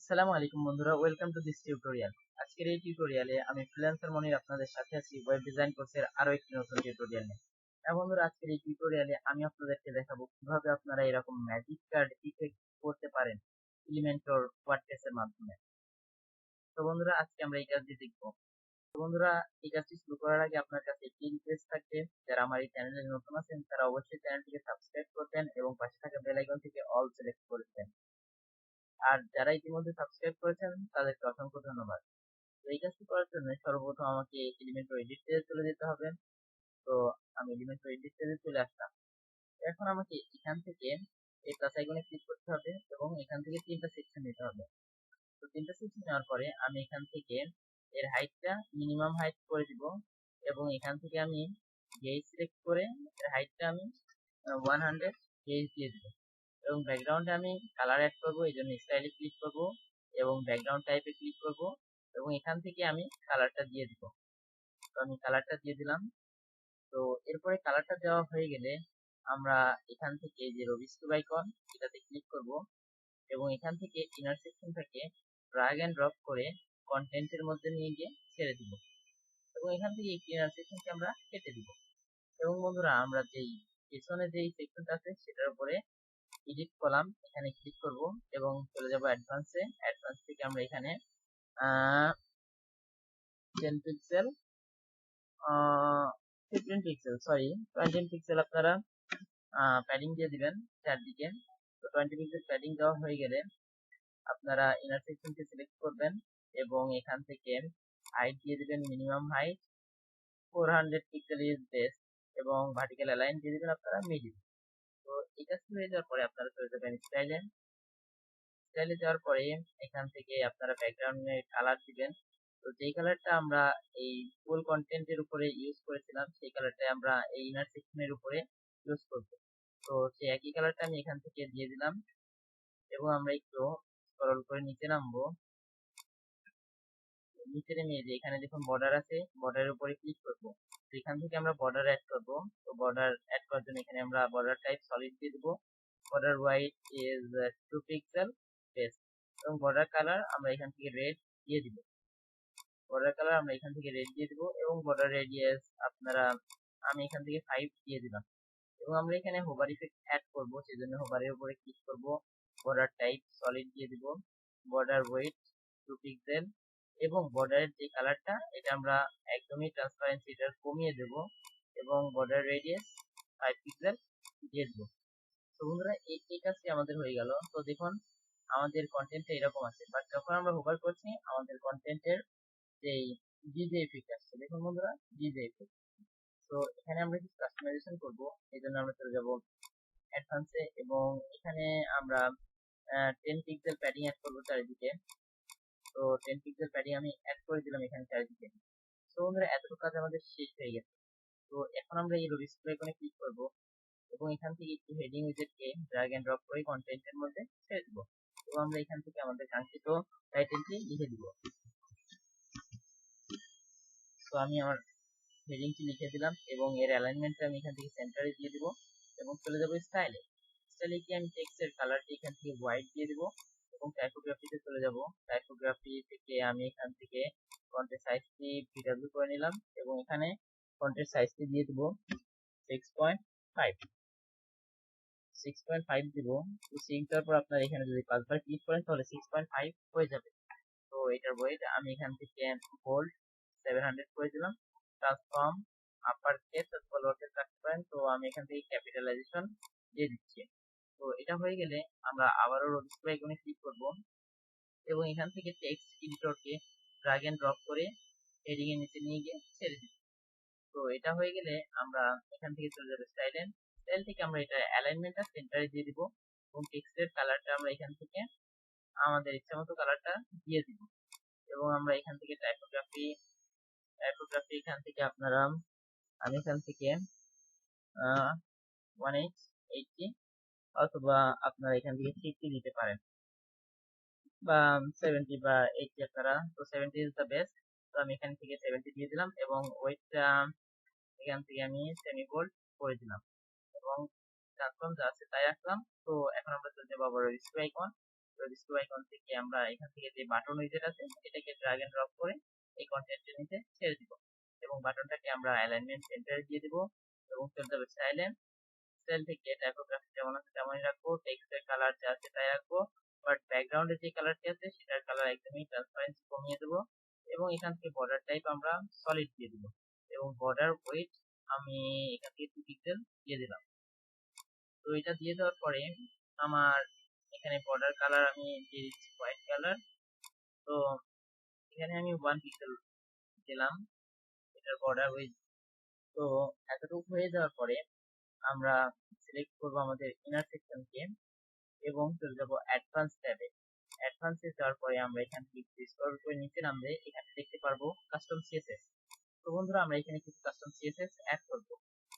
আসসালামু আলাইকুম বন্ধুরা, ওয়েলকাম টু দিস টিউটোরিয়াল। আজকের এই টিউটোরিয়ালে আমি ফ্রিল্যান্সার মনির আপনাদের সাথে আছি ওয়েব ডিজাইন কোর্সের আরো একটি নতুন টিউটোরিয়াল নিয়ে। হ্যাঁ বন্ধুরা, আজকের এই টিউটোরিয়ালে আমি আপনাদেরকে দেখাবো কিভাবে আপনারা এরকম ম্যাজিক কার্ড ইফেক্ট করতে পারেন এলিমেন্টর ওয়ার্ডপ্রেস এর মাধ্যমে। তো বন্ধুরা, আজকে আমরা এই কাজটি দেখবো। তো বন্ধুরা, এই কাজটি শুরু করার আগে আপনার কাছে একটি রিকোয়েস্ট থাকবে, যারা আমার এই চ্যানেলে নতুন আছেন তারা অবশ্যই চ্যানেলটিকে সাবস্ক্রাইব করবেন এবং পাশে থাকা বেল আইকন থেকে অল সিলেক্ট করে দেবেন। আর যারা ইতিমধ্যে সাবস্ক্রাইব করেছেন তাদেরকে অসংখ্য ধন্যবাদ। তো এই কাজটি করার জন্য সর্বপ্রথম আমাকে এলিমেন্টর এডিট পেজে চলে যেতে হবে। তো আমি এলিমেন্টর এডিট পেজে চলে আসলাম। এখন আমাকে এখান থেকে এই প্লাস আইকনে ক্লিক করতে হবে এবং এখান থেকে তিনটা সেকশন নিতে হবে। তো তিনটা সেকশন নেওয়ার পরে আমি এখান থেকে এর হাইটটা মিনিমাম হাইট করে দিব এবং এখান থেকে আমি গেজ সিলেক্ট করে এর হাইটটা আমি 100 গেজ দিয়ে দিব এবং ব্যাকগ্রাউন্ডে আমি কালার অ্যাড করবো, এই জন্য স্টাইলে ক্লিক করবো এবং ব্যাকগ্রাউন্ড টাইপে ক্লিক করবো এবং এখান থেকে আমি কালারটা দিয়ে দিব। তো আমি কালারটা দিয়ে দিলাম। তো এরপরে কালারটা দেওয়া হয়ে গেলে আমরা এখান থেকে যে রবিস্ক্রিপ্ট আইকন এটাতে ক্লিক করব এবং এখান থেকে ইনার সেকশন থেকে ড্র্যাগ এন্ড ড্রপ করে কন্টেন্টের মধ্যে নিয়ে গিয়ে ছেড়ে দিব এবং এখান থেকে এই ইনার সেকশনকে আমরা কেটে দিব। এবং বন্ধুরা, আমরা যেই পেছনে যেই সেকশনটা আছে সেটার উপরে এডিট কলাম এখানে ক্লিক করব এবং চলে যাব অ্যাডভান্সে। অ্যাডভান্স থেকে আমরা এখানে 10 পিক্সেল 15 পিক্সেল 20 পিক্সেল আপনারা প্যাডিং দিয়ে দিবেন চারদিকে। তো 20 পিক্সেল প্যাডিং দেওয়া হয়ে গেলে আপনারা ইনার সেকশনকে সিলেক্ট করবেন এবং এখান থেকে হাইট দিয়ে দিবেন minimum height 400 pixel is best এবং ভার্টিক্যাল অ্যালাইন দিয়ে দিবেন আপনারা মিডিল। তো এই কাজটি হয়ে যাওয়ার পরে আপনারা চলে যাবেন স্টাইলে যাওয়ার পরে এখান থেকে আপনারা ব্যাকগ্রাউন্ডে কালার দিবেন। তো যেই কালারটা আমরা এই ফুল কন্টেন্টের উপরে ইউজ করেছিলাম সেই কালারটাই আমরা এই ইনার সেকশনের উপরে ইউজ করব। তো সেই একই কালারটা আমি এখান থেকে দিয়ে দিলাম এবং আমরা একটু স্ক্রল করে নিচে নামবো। নিচে নেমে যে এখানে দেখুন বর্ডার আছে, বর্ডারের উপরে ক্লিক করব। তো এখান থেকে আমরা বর্ডার অ্যাড করব। তো বর্ডার অ্যাড করার জন্য এখানে আমরা বর্ডার টাইপ সলিড দিয়ে দেবো। Border wide is 2 pixel best এবং বর্ডার কালার আমরা এখান থেকে রেড দিয়ে দিব। বর্ডার কালার আমরা এখান থেকে রেড দিয়ে দিব এবং বর্ডার রেডিয়াস আপনারা আমি এখান থেকে 5 দিয়ে দিলাম এবং আমরা এখানে হোভার ইফেক্ট অ্যাড করব, সেজন্য হোভারের উপরে ক্লিক করব। বর্ডার টাইপ সলিড দিয়ে দিব। বর্ডার ওয়েট 2 পিক্সেল এবং বর্ডারের যে কালারটা এটা আমরা একদমই ট্রান্সপারেন্সি এটা কমিয়ে দেব এবং বর্ডার রেডিয়াস 5 পিক্সেল দিয়ে দেব। তো বন্ধুরা, এই কাজটি আমাদের হয়ে গেল। তো দেখুন আমাদের কন্টেন্টটা এরকম আছে, বাট যখন আমরা হোভার করছি আমাদের কন্টেন্টের যেই ডিজে ইফেক্ট আসছে, দেখুন বন্ধুরা ডিজে ইফেক্ট। তো এখানে আমরা কিছু কাস্টমাইজেশন করব, এই জন্য আমরা চলে যাব অ্যাডভান্সে এবং এখানে আমরা 10 পিক্সেল প্যাডিং অ্যাড করবো চারিদিকে। তো 10 পিক্সেল প্যাডিং আমি অ্যাড করে দিলাম এখানে চারিদিকে। তো বন্ধুরা, এতটুকু কাজ আমাদের শেষ হয়ে গেছে। তো এখন আমরা এই রবিস্ক্রিপ্ট আইকনে ক্লিক করব এবং এখান থেকে একটু হেডিং উইজেটকে ড্র্যাগ এন্ড ড্রপ করে কন্টেন্টের মধ্যে ছেড়ে দেব এবং আমরা এখান থেকে আমাদের কাঙ্ক্ষিত টাইটেলটি লিখে দিব। তো আমি আমার হেডিংটি লিখে দিলাম এবং এর অ্যালাইনমেন্টটা আমি এখান থেকে সেন্টারে দিয়ে দিব এবং চলে যাব স্টাইলে কি আমি টেক্সটের কালারটি এখান থেকে হোয়াইট দিয়ে দিব এবং টাইপোগ্রাফিতে চলে যাব। টাইপোগ্রাফি থেকে আমি এখান থেকে ফন্টের সাইজটি ভিডব্লিউ করে নিলাম এবং এখানে ফন্টের সাইজটি দিয়ে দিব 6.5 দিব। তো 6 দেওয়ার পর আপনার এখানে যদি 5 বার ক্লিক করেন তাহলে 6.5 হয়ে যাবে। তো এটার ওয়েট আমি এখান থেকে বোল্ড 700 করে দিলাম। ট্রান্সফর্ম আপার কেস অথবা লোয়ার কেস রাখতে পারেন, তো আমি এখান থেকে ক্যাপিটালাইজেশন দিয়ে দিচ্ছি। তো এটা হয়ে গেলে আমরা আবারও রবিস্ক্রিপ্ট আইকনে ক্লিক করব এবং এখান থেকে টেক্সট এডিটরকে ড্র্যাগ এন্ড ড্রপ করে হেডিং এর নিচে নিয়ে গিয়ে ছেড়ে দিই। তো এটা হয়ে গেলে আমরা এখান থেকে চলে যাব স্টাইল থেকে আমরা এটা অ্যালাইনমেন্টটা সেন্টারে দিয়ে দিব এবং টেক্সটের কালারটা আমরা এখান থেকে আমাদের ইচ্ছামতো কালারটা দিয়ে দিব এবং আমরা এখান থেকে টাইপোগ্রাফি এখান থেকে আপনারা আমি এখান থেকে 180 অথবা আপনারা এখান থেকে 50 দিতে পারেন বা 70 বা 80 আপনারা। তো 70 ইজ দ্য বেস্ট। তো আমি এখান থেকে 70 দিয়ে দিলাম এবং ওয়েটটা এখান থেকে আমি সেমি বোল্ড করে দিলাম এবং ট্রান্সফর্ম যা আছে তাই রাখলাম। তো এখন আমরা চলে যাবো আবার রবিস্ক্রিপ্ট আইকন ওয়েব স্ট্রিপ আইকন থেকে আমরা এখান থেকে যে বাটন উইজেট আছে এটাকে ড্র্যাগ এন্ড ড্রপ করে এই কন্টেন্টের নিচে ছেড়ে দিব এবং বাটনটাকে আমরা অ্যালাইনমেন্ট সেন্টারে দিয়ে দিব এবং চলে যাবে স্টাইল থেকে টাইপোগ্রাফি যেমন আছে তেমনই রাখবো, টেক্সটের কালার যা আছে তাই রাখবো, বাট ব্যাকগ্রাউন্ডে যে কালারটি আছে সেটার কালার একদমই ট্রান্সপারেন্সি কমিয়ে দেবো এবং এখান থেকে বর্ডার টাইপ আমরা সলিড দিয়ে দিব এবং বর্ডার ওয়েট আমি এখান থেকে 2 পিক্সেল দিয়ে দিলাম। তো এটা দিয়ে দেওয়ার পরে আমার এখানে বর্ডার কালার আমি দিয়ে দিচ্ছি হোয়াইট কালার। তো এখানে আমি 1 পিক্সেল দিলাম এটার বর্ডার ওয়েট। তো এতটুকু হয়ে যাওয়ার পরে আমরা সিলেক্ট করব আমাদের ইনার সেকশনকে এবং চলে যাব অ্যাডভান্স ট্যাবে। অ্যাডভান্সে যাওয়ার পরে আমরা এখান থেকে স্ক্রল করে নিচে নামলে এখানে দেখতে পারবো কাস্টম সিএসএস। তো বন্ধুরা আমরা এখানে কিছু কাস্টম সিএসএস অ্যাড করব।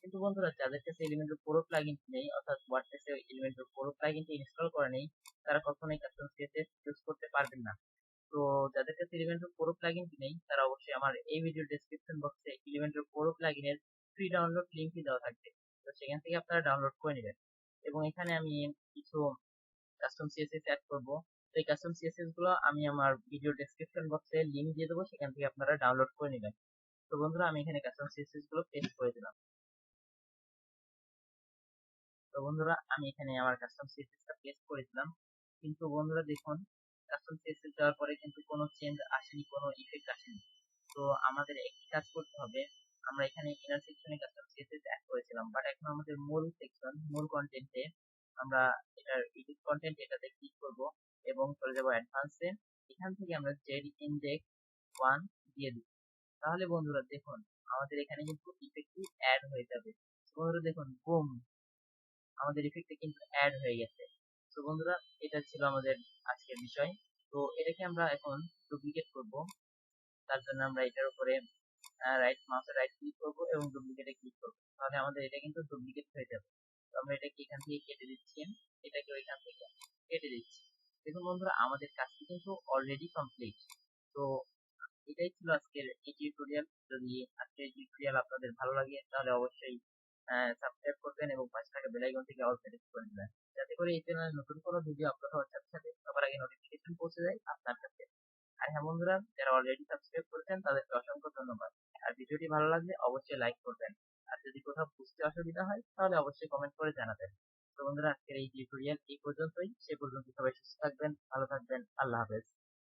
কিন্তু বন্ধুরা যাদের কাছে এলিমেন্টর পুরো প্লাগইনটি নেই অর্থাৎ ওয়ার্ডপ্রেসে এলিমেন্টর পুরো প্লাগইনটি ইনস্টল করে নেই তারা কখনোই কাস্টম সিএসএস ইউজ করতে পারবেন না। তো যাদের কাছে এলিমেন্টর পুরো প্লাগইনটি নেই তারা অবশ্যই আমার এই ভিডিও ডেসক্রিপশন বক্সে এলিমেন্টর পুরো প্লাগইনের ফ্রি ডাউনলোড লিংকটি দেওয়া থাকবে। তো সেখান থেকে আপনারা ডাউনলোড করে নেবেন এবং এখানে আমি কিছু কাস্টম সিএসএস অ্যাড করব। তো এই কাস্টম সিএসএস গুলো আমি আমার ভিডিও ডেসক্রিপশন বক্সে লিংক দিয়ে দেবো, সেখান থেকে আপনারা ডাউনলোড করে নেবেন। তো বন্ধুরা আমি এখানে কাস্টম সিএসএস গুলো পেস্ট করে দিলাম। তো বন্ধুরা আমি এখানে আমার কাস্টম সিএসএসটা পেস্ট করে দিলাম। কিন্তু বন্ধুরা দেখুন কাস্টম সিএসএস দেওয়ার পরে কিন্তু কোনো চেঞ্জ আসেনি, কোনো ইফেক্ট আসেনি। তো আমাদের একটি কাজ করতে হবে, আমরা এখানে ইনার সেকশনে কাস্টম সিএসএস অ্যাড করেছিলাম বাট এখন আমাদের মূল সেকশন মূল কন্টেন্টে আমরা এটার এডিট কন্টেন্ট এটাতে ক্লিক করব এবং চলে যাব অ্যাডভান্সে। এখান থেকে আমরা জেড ইনডেক্স 1 দিয়ে দিব। তাহলে বন্ধুরা দেখুন আমাদের এখানে কিন্তু ইফেক্টটি অ্যাড হয়ে যাবে। বন্ধুরা দেখুন বুম আমাদের ইফেক্টে কিন্তু অ্যাড হয়ে গেছে। তো বন্ধুরা এটা ছিল আমাদের আজকের বিষয়। তো এটাকে আমরা এখন ডুপ্লিকেট করব। তার জন্য আমরা এটার উপরে মাউসের রাইট ক্লিক করব এবং ডুপ্লিকেটে ক্লিক করব। তাহলে আমাদের এটা কিন্তু ডুপ্লিকেট হয়ে যাবে। তো আমরা এটাকে এখান থেকে কেটে দিচ্ছি, এটাকে এখান থেকে কেটে দিচ্ছি। দেখুন বন্ধুরা আমাদের কাজটি কিন্তু অলরেডি কমপ্লিট। তো এটাই ছিল আজকের এই টিউটোরিয়াল। যদি আজকের এই টিউটোরিয়াল আপনাদের ভালো লাগে তাহলে অবশ্যই সাবস্ক্রাইব করবেন এবং পাশে থাকা বেল আইকন থেকে অল সিলেক্ট করে দিবেন, যাতে করে এই চ্যানেলে নতুন কোনো ভিডিও আপলোড হওয়ার সাথে সাথে সবার আগে নোটিফিকেশন পৌঁছে যায় আপনার কাছে। আর হ্যাঁ বন্ধুরা যারা অলরেডি সাবস্ক্রাইব করেছেন তাদেরকে অসংখ্য ধন্যবাদ। আর ভিডিওটি ভালো লাগলে অবশ্যই লাইক করবেন। আর যদি কোথাও বুঝতে অসুবিধা হয় তাহলে অবশ্যই কমেন্ট করে জানাবেন। তো বন্ধুরা আজকের এই টিউটোরিয়াল এই পর্যন্তই। সে পর্যন্ত সবাই সুস্থ থাকবেন, ভালো থাকবেন। আল্লাহ হাফেজ।